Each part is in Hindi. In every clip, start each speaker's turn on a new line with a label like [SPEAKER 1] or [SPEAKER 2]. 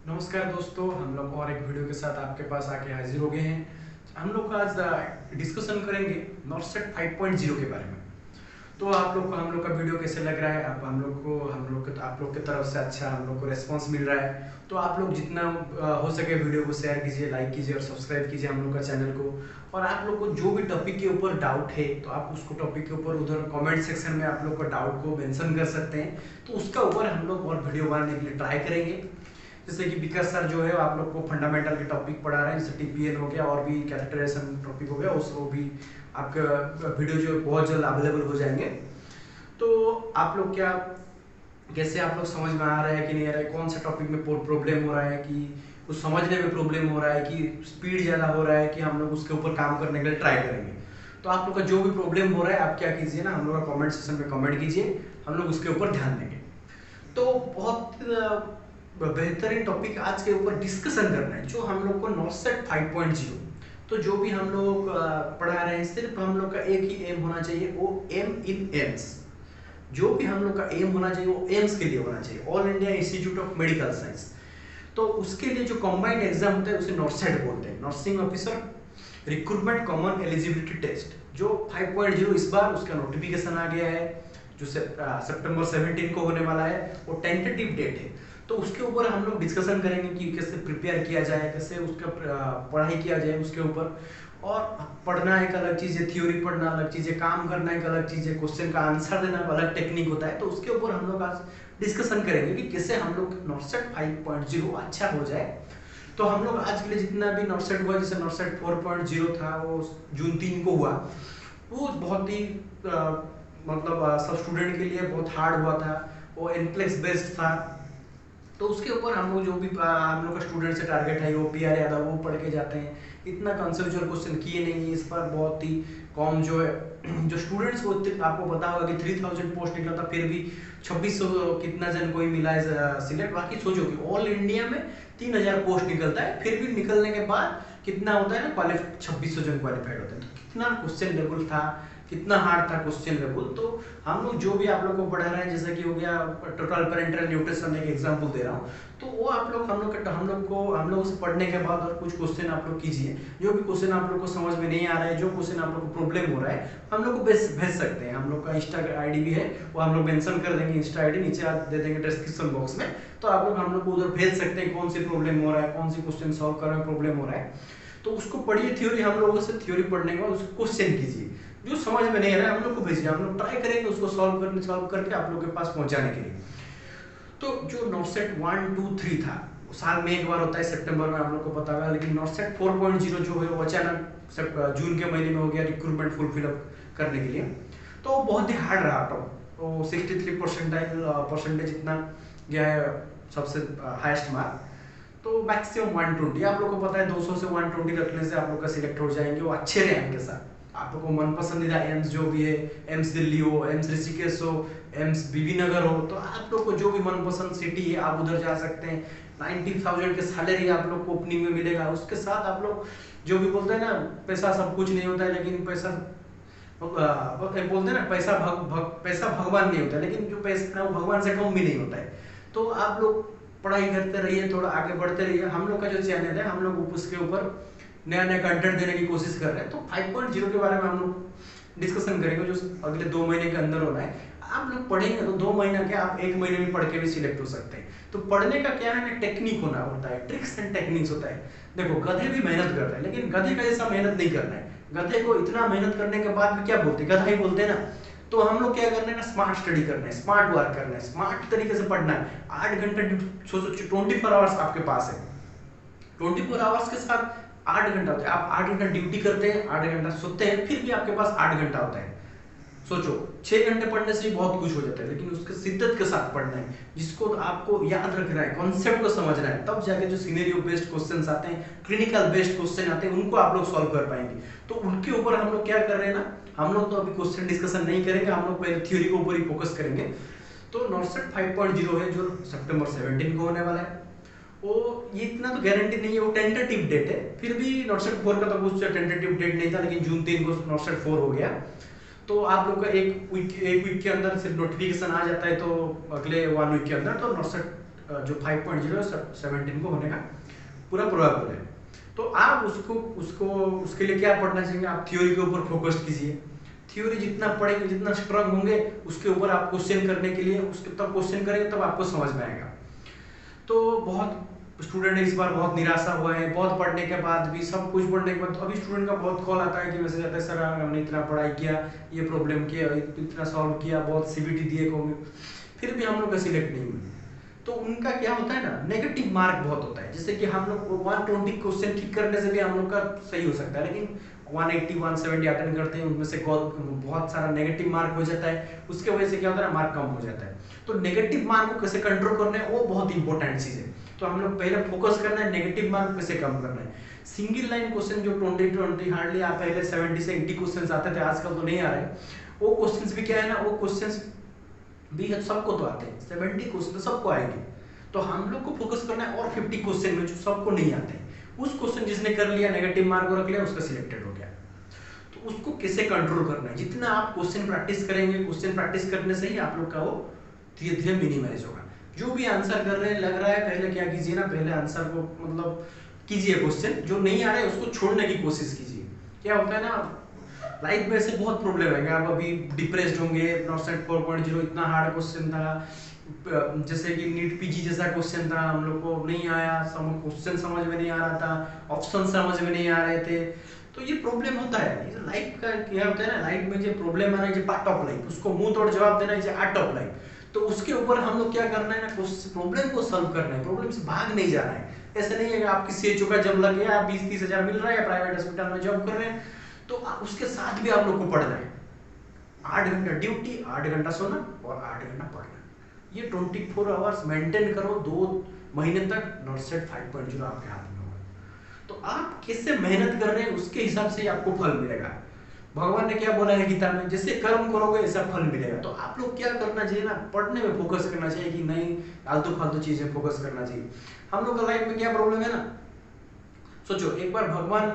[SPEAKER 1] नमस्कार दोस्तों, हम लोग और एक वीडियो के साथ आपके पास आके हाजिर हो गए हैं। हम लोग आज डिस्कशन करेंगे नॉर्सेट 5.0 के बारे में। तो आप लोग को हम लोग का वीडियो कैसे लग रहा है? आप आप लोग की तरफ से अच्छा हम लोग को रेस्पॉन्स मिल रहा है। तो आप लोग जितना हो सके वीडियो को शेयर कीजिए, लाइक कीजिए और सब्सक्राइब कीजिए हम लोग का चैनल को। और आप लोग को जो भी टॉपिक के ऊपर डाउट है तो आप उसको टॉपिक के ऊपर उधर कमेंट सेक्शन में आप लोग का डाउट को मेंशन कर सकते हैं। तो उसका ऊपर हम लोग और वीडियो बनाने के लिए ट्राई करेंगे। जैसे कि विकास सर जो है आप लोग को फंडामेंटल के टॉपिक पढ़ा रहे हैं, जैसे टीपीएन हो गया और भी कैरेक्टराइजेशन टॉपिक हो गया, उसको भी आपका वीडियो जो बहुत जल्द अवेलेबल हो जाएंगे। तो आप लोग क्या कैसे आप लोग समझ में आ रहा है कि नहीं आ रहा है, कौन सा टॉपिक में प्रॉब्लम हो रहा है, कि कुछ समझने में प्रॉब्लम हो रहा है, कि स्पीड ज़्यादा हो रहा है, कि हम लोग उसके ऊपर काम करने के लिए ट्राई करेंगे। तो आप लोग का जो भी प्रॉब्लम हो रहा है आप क्या कीजिए ना, हम लोग का कमेंट सेक्शन में कमेंट कीजिए, हम लोग उसके ऊपर ध्यान देंगे। तो बहुत बेहतरीन टॉपिक आज के ऊपर डिस्कशन करना है, जो हम लोग को नॉर्सेट 5.0। तो जो भी हम लोग पढ़ा रहे हैं, सिर्फ हम लोग का एक ही एम होना चाहिए, वो एम इन एम्स। जो भी हम लोग का एम होना चाहिए वो एम्स के लिए होना चाहिए, all India institute of medical science. तो उसके लिए जो कंबाइंड एग्जाम होता है उसे नॉर्सेट बोलते हैं, nursing officer recruitment common eligibility test, जो 5.0 इस बार उसका नोटिफिकेशन आ गया है, जो सितंबर 17 को होने वाला है। वो टेंटेटिव डेट है। तो उसके ऊपर हम लोग डिस्कशन करेंगे कि कैसे प्रिपेयर किया जाए, कैसे उसका पढ़ाई किया जाए उसके ऊपर। और पढ़ना एक अलग चीज़ है, थ्योरी पढ़ना अलग चीज़ है, काम करना एक अलग चीज़ है, क्वेश्चन का आंसर देना अलग टेक्निक होता है। तो उसके ऊपर हम लोग आज डिस्कशन करेंगे कि कैसे हम लोग नॉर्सेट 5.0 अच्छा हो जाए। तो हम लोग आज के लिए जितना भी नॉर्सेट हुआ, जैसे नॉर्सेट 4.0 था वो जून 3 को हुआ, वो बहुत ही मतलब सब स्टूडेंट के लिए बहुत हार्ड हुआ था। वो एनप्लेक्स बेस्ड था। तो उसके ऊपर हम लोग जो भी हम लोग का स्टूडेंट से टारगेट है वो पीआर यादव वो पढ़ के जाते हैं। इतना कंसेप्चुअल क्वेश्चन किए नहीं है इस पर, बहुत ही कम जो है जो स्टूडेंट्स को आपको पता होगा कि 3000 पोस्ट निकला था, फिर भी 2600 कितना जन कोई मिला है सिलेक्ट। बाकी सोचो कि ऑल इंडिया में 3000 पोस्ट निकलता है, फिर भी निकलने के बाद कितना होता है ना, 2600 जन क्वालिफाइड होते हैं। तो कितना क्वेश्चन लेवल था, कितना हार्ड था क्वेश्चन लेवल। तो हम लोग जो भी आप लोग को पढ़ा रहे हैं, जैसे कि हो गया टोटल पेरेंटल न्यूट्रिशन, एक एग्जांपल दे रहा हूँ, तो वो आप लोग हम लोग से पढ़ने के बाद और कुछ क्वेश्चन आप लोग कीजिए। जो भी क्वेश्चन आप लोग को समझ में नहीं आ रहा है, जो क्वेश्चन आप लोग को प्रॉब्लम हो रहा है, हम लोग को भेज सकते हैं। हम लोग का इंस्टा आईडी भी है, वो हम लोग मेंशन कर देंगे, इंस्टा आईडी नीचे दे देंगे डिस्क्रिप्शन बॉक्स में। तो आप लोग हम लोग को उधर भेज सकते हैं, कौन सी प्रॉब्लम हो रहा है, कौन सी क्वेश्चन सॉल्व करने में प्रॉब्लम हो रहा है। तो उसको पढ़िए, थ्योरी हम लोगों से थ्योरी पढ़ने के बाद उसको क्वेश्चन कीजिए। जो समझ में नहीं आ रहा है हम लोग को भेजिए, हम लोग ट्राई करेंगे उसको सॉल्व करके आप लोग के पास पहुंचाने के लिए। तो जो नॉर्सेट 1, 2, 3 था, साल में एक बार होता है, सितंबर में आप लोग को पता होगा। लेकिन नॉर्सेट 4.0 जो है वो अचानक जून के महीने में हो गया, रिक्रूटमेंट फुलफिल करने के लिए। तो वो बहुत ही हार्ड रहा। तो 63 परसेंटेज इतना गया है, सबसे हाईएस्ट मार्क। तो मैक्सिमम 120, आप लोग को पता है 200 से 120 रखने से आप लोग का सिलेक्ट हो जाएंगे, वो अच्छे रैंक के साथ। आप लोग को मन पसंदीदा एम्स जो भी है, एम्स दिल्ली हो, एम्स ऋषिकेश हो, एम्स बीबी नगर हो, तो आप लोग को जो भी मनपसंद सिटी है आप उधर जा सकते हैं। 90,000 के सैलरी आप लोग को ओपनिंग में मिलेगा। उसके साथ आप लोग जो भी बोलते हैं ना, पैसा सब कुछ नहीं होता है, लेकिन पैसा बोलते हैं ना, पैसा भगवान नहीं होता, लेकिन जो पैसा है वो भगवान से कम भी नहीं होता है। तो आप लोग पढ़ाई करते रहिए, थोड़ा आगे बढ़ते रहिए। हम लोग का जो चैनल है, हम लोग उसके ऊपर नया नया कंटेंट देने की कोशिश कर रहे हैं। तो 5.0 के बारे में हम लोग डिस्कशन करेंगे, जो अगले 2 महीने के अंदर होना है। आप लोग पढ़ेंगे तो 2 महीना क्या, आप 1 महीने में पढ़ के भी सिलेक्ट हो सकते हैं। तो पढ़ने का क्या है ना, टेक्निक होना होता है, ट्रिक्स एंड टेक्निक्स होता है। देखो गधे भी मेहनत करते हैं, लेकिन गधे का जैसा मेहनत नहीं करना है। गधे को इतना मेहनत करने के बाद भी क्या बोलते हैं, गधा ही बोलते हैं ना। तो हम लोग क्या करना है ना, स्मार्ट स्टडी करना है, स्मार्ट वर्क करना है, स्मार्ट तरीके से पढ़ना है। 8 घंटे 24 आवर्स आपके पास है। 24 आवर्स के साथ 8 घंटा होता है। आप 8 घंटा ड्यूटी करते हैं, 8 घंटा सोते हैं, फिर भी आपके पास 8 घंटा होता है। सोचो 6 घंटे पढ़ने से बहुत कुछ हो जाता है, लेकिन उसके शिद्दत के साथ पढ़ना है, जिसको आपको याद रखना है, कॉन्सेप्ट को समझना है। तब जाके जो सिनेरियो बेस्ड क्वेश्चंस आते हैं, क्लिनिकल बेस्ड क्वेश्चन आते हैं, उनको आप लोग सॉल्व कर पाएंगे। तो उनके ऊपर हम लोग क्या कर रहे हैं ना, हम लोग तो अभी क्वेश्चन डिस्कशन नहीं करेंगे, हम लोग पहले थ्योरी के ऊपर ही फोकस करेंगे। तो नॉर्सेट 5.0 है, जो सितंबर 17 को होने वाला है। वो ये इतना तो गारंटी नहीं है, वो टेंटेटिव डेट है। फिर भी नॉर्सेट 4 का तो कुछ टेंटेटिव डेट नहीं था, लेकिन जून 3 को नॉर्सेट 4 हो गया। तो आप लोग का एक वीक के अंदर सिर्फ नोटिफिकेशन आ जाता है, तो अगले 1 वीक के अंदर तो नॉर्सेट जो 5.0 17 को होने का पूरा प्रोबेबल है। तो आप उसके लिए क्या पढ़ना चाहिए, आप थ्योरी के ऊपर फोकस कीजिए। थ्योरी जितना पढ़ेंगे, जितना स्ट्रांग होंगे, उसके ऊपर आप क्वेश्चन करने के लिए उसके तब क्वेश्चन करेंगे तब आपको समझ में आएगा। तो बहुत स्टूडेंट इस बार बहुत निराशा हुआ है, बहुत पढ़ने के बाद भी, सब कुछ पढ़ने के बाद अभी स्टूडेंट का बहुत कॉल आता है कि मैसेज आता है, सर हमने इतना पढ़ाई किया, ये प्रॉब्लम किया, इतना सॉल्व किया, बहुत सीबीटी दिए कहोगे, फिर भी हम लोग का सिलेक्ट नहीं हुए। तो उनका क्या होता है ना, नेगेटिव मार्क बहुत होता है। जैसे कि हम लोग 120 क्वेश्चन ठीक करने से भी हम लोग का सही हो सकता है, लेकिन 180 170 अटेंड करते हैं, उनमें से बहुत सारा नेगेटिव मार्क हो जाता है। उसके वजह से क्या होता है, मार्क कम हो जाता है। तो नेगेटिव मार्क को कैसे कंट्रोल करना है, वो बहुत इंपॉर्टेंट चीज है। तो हम लोग पहले फोकस करना है नेगेटिव मार्क कैसे कम करना है। सिंगल लाइन क्वेश्चन जो 20 हार्डली आप पहले 70 से 80 क्वेश्चंस आते थे, आजकल तो नहीं आ रहे। वो क्वेश्चंस भी क्या है ना, वो क्वेश्चंस भी सबको तो आते हैं, 70 क्वेश्चन तो सबको आएंगे। तो हम लोग को फोकस करना है और 50 क्वेश्चन में जो सबको नहीं आते हैं, उस क्वेश्चन जिसने कर लिया, नेगेटिव मार्क को रख लिया, उसका सिलेक्टेड हो गया। तो उसको कैसे कंट्रोल करना है, जितना आप क्वेश्चन प्रैक्टिस करेंगे, क्वेश्चन प्रैक्टिस करने से ही आप लोग का वो धीरे धीरे मिनिमाइज होगा। जो भी आंसर कर रहे हैं, लग रहा है, पहले क्या कीजिए ना, पहले आंसर को मतलब कीजिए, क्वेश्चन जो नहीं आ रहा है उसको छोड़ने की कोशिश कीजिए। क्या होता है ना, लाइफ में ऐसे बहुत प्रॉब्लम है, आप अभी डिप्रेस्ड होंगे, नॉर्सेट 4.0 इतना हार्ड क्वेश्चन था, जैसे कि नीट पीजी जैसा क्वेश्चन था, हम लोग को नहीं आया, क्वेश्चन समझ में नहीं आ रहा था, ऑप्शन समझ में नहीं आ रहे थे। तो ये प्रॉब्लम होता है, ये लाइफ का क्या होता है ना, लाइफ में जो प्रॉब्लम आ रहा है, जो पार्ट ऑफ लाइफ, उसको मुंह तोड़ जवाब देना है, आर्ट ऑफ लाइफ। तो उसके ऊपर हम लोग क्या करना है ना, प्रॉब्लम को सॉल्व करना है, प्रॉब्लम से भाग नहीं जाना है। ऐसा नहीं है कि आपकी सीएचओ का जब लग गया, 20-30 हजार मिल रहा है, प्राइवेट हॉस्पिटल में जॉब कर रहे हैं, तो उसके साथ भी आप लोग को पढ़ना है। 8 घंटा ड्यूटी, 8 घंटा सोना और 8 घंटा पढ़ना, ये 24 आवर्स मेंटेन करो, 2 महीने तक नॉर्सेट 5.0 आपके हाथ में होगा। तो आप किससे मेहनत कर रहे हैं, उसके हिसाब से आपको फल मिलेगा। भगवान ने क्या बोला है गीता में, जैसे कर्म करोगे ऐसा फल मिलेगा। तो आप लोग क्या करना चाहिए ना, पढ़ने में फोकस करना चाहिए, कि नहीं आलतू फालतू चीजें फोकस करना चाहिए। हम लोग का लाइफ में क्या प्रॉब्लम है ना, सोचो एक बार भगवान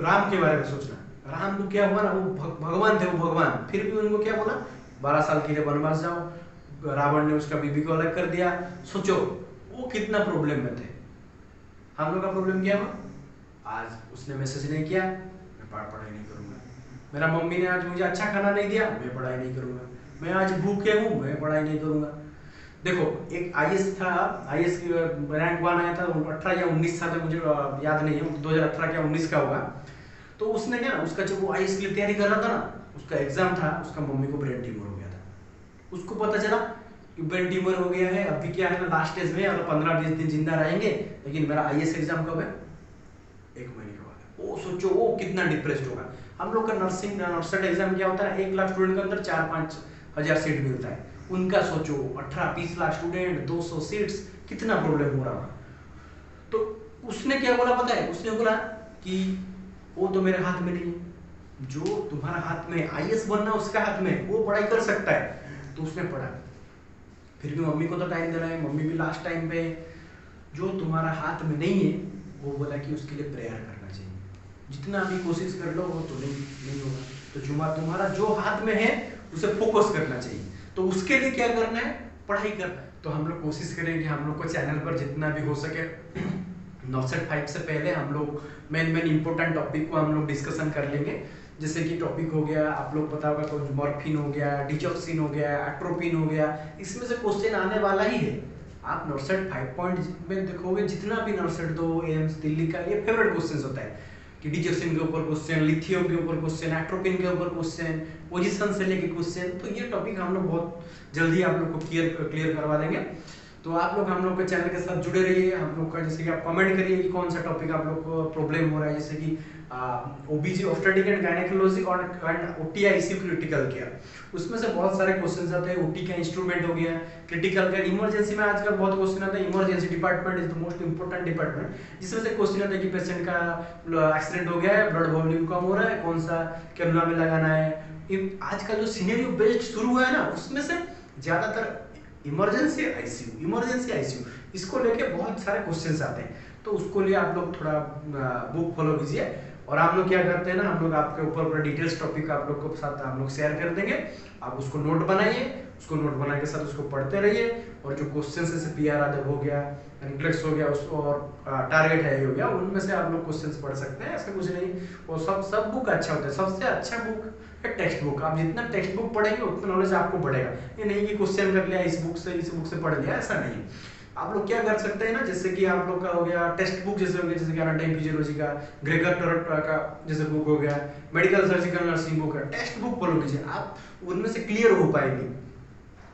[SPEAKER 1] राम के बारे में सोचना, राम को क्या हुआ ना, वो भगवान थे, वो भगवान, फिर भी उनको क्या बोला, 12 साल के लिए वनवास जाओ, रावण ने उसका बीबी को अलग कर दिया। सोचो वो कितना प्रॉब्लम में थे। हम लोग का प्रॉब्लम क्या हुआ, आज उसने मैसेज नहीं किया, मैं पढ़ाई नहीं करूंगा, मेरा मम्मी ने आज मुझे अच्छा खाना नहीं दिया, मैं पढ़ाई नहीं करूंगा, मैं आज भूखे हूँ, मैं पढ़ाई नहीं करूंगा। देखो एक आईएएस था, आईएएस की रैंक 1 आया था, 18 या 19 साल तक, मुझे याद नहीं है, 2018 या 19 का होगा। तो उसने क्या, उसका जब वो आईएएस के लिए तैयारी कर रहा था ना, उसका एग्जाम था, उसका मम्मी को ब्रेन ट्यूमर हो गया था। उसको पता चला कि ब्रेन ट्यूमर हो गया है, अभी क्या है ना, लास्ट स्टेज में, और 15-20 दिन जिंदा रहेंगे, लेकिन मेरा आईएएस एग्जाम कब है, 1 महीने के बाद। वो सोचो वो कितना डिप्रेस्ड होगा। हम लोग का नर्सिंग एग्जाम क्या होता है, 1 लाख स्टूडेंट के अंदर 4-5 हजार सीट मिलता है, उनका सोचो 18-20 लाख स्टूडेंट, 200 सीट्स, कितना प्रॉब्लम हो रहा है। तो उसने क्या बोला पता है, उसने बोला कि वो तो मेरे हाथ में नहीं है, जो तुम्हारा हाथ में आईएएस बनना उसका हाथ में, वो पढ़ाई कर सकता है। तो उसने पढ़ा, फिर भी मम्मी को तो टाइम देना है, मम्मी भी लास्ट टाइम पे, जो तुम्हारा हाथ में नहीं है, वो बोला कि उसके लिए प्रेयर करना चाहिए, जितना भी कोशिश कर लो वो तो नहीं होगा, तो तुम्हारा जो हाथ में है उसे फोकस करना चाहिए। तो उसके लिए क्या करना है, पढ़ाई करना है। तो हम लोग कोशिश करेंगे, हम लोग को चैनल पर जितना भी हो सके नॉर्सेट 5 से पहले हम लोग मेन इंपॉर्टेंट टॉपिक को हम लोग डिस्कशन कर लेंगे। जैसे कि टॉपिक हो गया, आप लोग पता होगा, तो मॉर्फिन हो गया, डिजॉक्सिन हो गया, एट्रोपिन हो गया, इसमें से क्वेश्चन आने वाला ही है। आप नॉर्सेट 5 में देखोगे, जितना भी नॉर्सेट 2 एम्स दिल्ली का, ये फेवरेट क्वेश्चन होता है कि डिजॉक्सिन के ऊपर क्वेश्चन, लिथियम के ऊपर क्वेश्चन, एट्रोपिन के ऊपर क्वेश्चन, पोजीशन से लेके क्वेश्चन। तो ये टॉपिक हम लोग बहुत जल्दी आप लोग को क्लियर करवा देंगे। तो आप लोग हम लोग के चैनल के साथ जुड़े रहिए। हम लोग का जैसे कि आप कमेंट करिए कि कौन सा टॉपिक आप लोग को प्रॉब्लम हो रहा है, जैसे कि ओबीजी ऑब्स्टेट्रिक एंड गायनेकोलॉजी और ओटी आईसीयू क्रिटिकल केयर, उसमें से बहुत सारे क्वेश्चंस आते हैं। ओटी का इंस्ट्रूमेंट हो गया, क्रिटिकल केयर, इमरजेंसी में आजकल बहुत क्वेश्चन आता है। Emergency department is the most important department, जिसमें से क्वेश्चन आता है कि पेशेंट का एक्सीडेंट हो गया है, ब्लड वॉल्यूम कम हो रहा है, कौन सा कैनुला में लगाना है। आज का जो सिनेरियो बेस्ड शुरू हुआ है ना, उसमें से ज्यादातर इमरजेंसी आईसीयू इसको लेके बहुत सारे क्वेश्चंस आते हैं। तो उसको लिए आप लोग थोड़ा बुक फॉलो कीजिए। और हम लोग क्या करते हैं ना, हम लोग आपके ऊपर पूरा डिटेल्स टॉपिक आप लोग को साथ हम लोग शेयर कर देंगे। आप उसको नोट बनाइए, उसको नोट बना के साथ उसको पढ़ते रहिए। और जो क्वेश्चन जैसे पी आर आदर हो गया, इनफ्लेक्स हो गया, उसको और टारगेट है हो गया, उनमें से आप लोग क्वेश्चंस पढ़ सकते हैं। ऐसा कुछ नहीं, वो सब बुक अच्छा होता है। सबसे अच्छा बुक है टेक्स्ट बुक। आप जितना टेक्स्ट बुक पढ़ेंगे उतना नॉलेज आपको बढ़ेगा। ये नहीं कि क्वेश्चन कर लिया इस बुक से पढ़ लिया, ऐसा नहीं। आप लोग क्या कर सकते हैं ना, जैसे कि आप लोग का हो गया टेक्स्ट बुक, जैसे हो गया जैसे कि एनाटॉमी फिजियोलॉजी का, ग्रेगर टोरेट का जैसे बुक हो गया, मेडिकल सर्जिकल नर्सिंग बुक है, टेक्स्ट बुक फॉलो कीजिए, आप उनमें से क्लियर हो पाएंगे,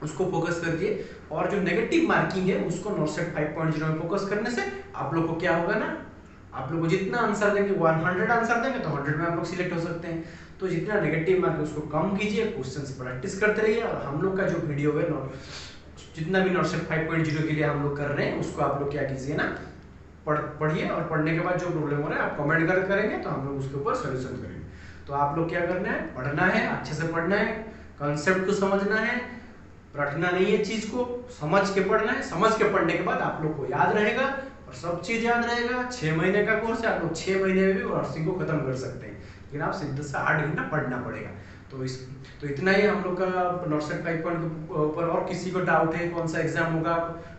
[SPEAKER 1] उसको फोकस करके। और जो नेगेटिव मार्किंग है उसको नॉर्सेट 5.0 में फोकस करने से आप लोग को क्या होगा ना, आप लोग को जितना आंसर देंगे 100 आंसर देंगे तो 100 में आप लोग सिलेक्ट हो सकते हैं। तो जितना नेगेटिव मार्क है उसको कम कीजिए, क्वेश्चंस प्रैक्टिस करते रहिए। और हम लोग का जो वीडियो है जितना भी नॉर्सेट 5.0 के लिए हम लोग कर रहे हैं उसको आप लोग क्या कीजिए ना, पढ़िए, और पढ़ने के बाद जो प्रॉब्लम हो रहा है आप कमेंट करेंगे तो हम लोग उसके ऊपर सोल्यूशन करेंगे। तो आप लोग क्या करना है, पढ़ना है, अच्छे से पढ़ना है, कॉन्सेप्ट को समझना है, रटना नहीं है, चीज को समझ के पढ़ना है। समझ के पढ़ने के बाद आप लोग को याद रहेगा और सब चीज याद रहेगा। 6 महीने का कोर्स है, आप लोग 6 महीने में भी नर्सिंग को खत्म कर सकते हैं, लेकिन आप सीधे से 8 घंटा पढ़ना पड़ेगा। तो इतना ही हम लोग का नॉर्सेट 5.0 के ऊपर। और किसी को डाउट है कौन सा एग्जाम होगा,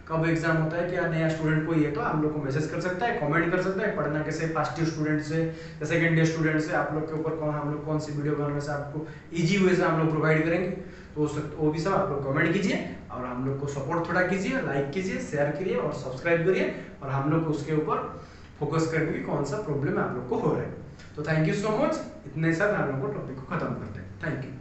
[SPEAKER 1] कब एग्जाम होता है, क्या नया स्टूडेंट कोई है तो हम लोग को मैसेज कर सकता है, कमेंट कर सकता है। पढ़ना कैसे, फर्स्ट ईयर स्टूडेंट से या सेकंड ईयर स्टूडेंट से आप लोग के ऊपर हम लोग कौन सी वीडियो बनाने से आपको इजी वे से हम लोग प्रोवाइड करेंगे, तो वो भी सब आप लोग कमेंट कीजिए। और हम लोग को सपोर्ट थोड़ा कीजिए, लाइक कीजिए, शेयर करिए और सब्सक्राइब करिए, और हम लोग उसके ऊपर फोकस करेंगे कि कौन सा प्रॉब्लम आप लोग को हो रहा है। तो थैंक यू सो मच। इतने साथ हम लोग को टॉपिक को खत्म करते हैं। Thank you.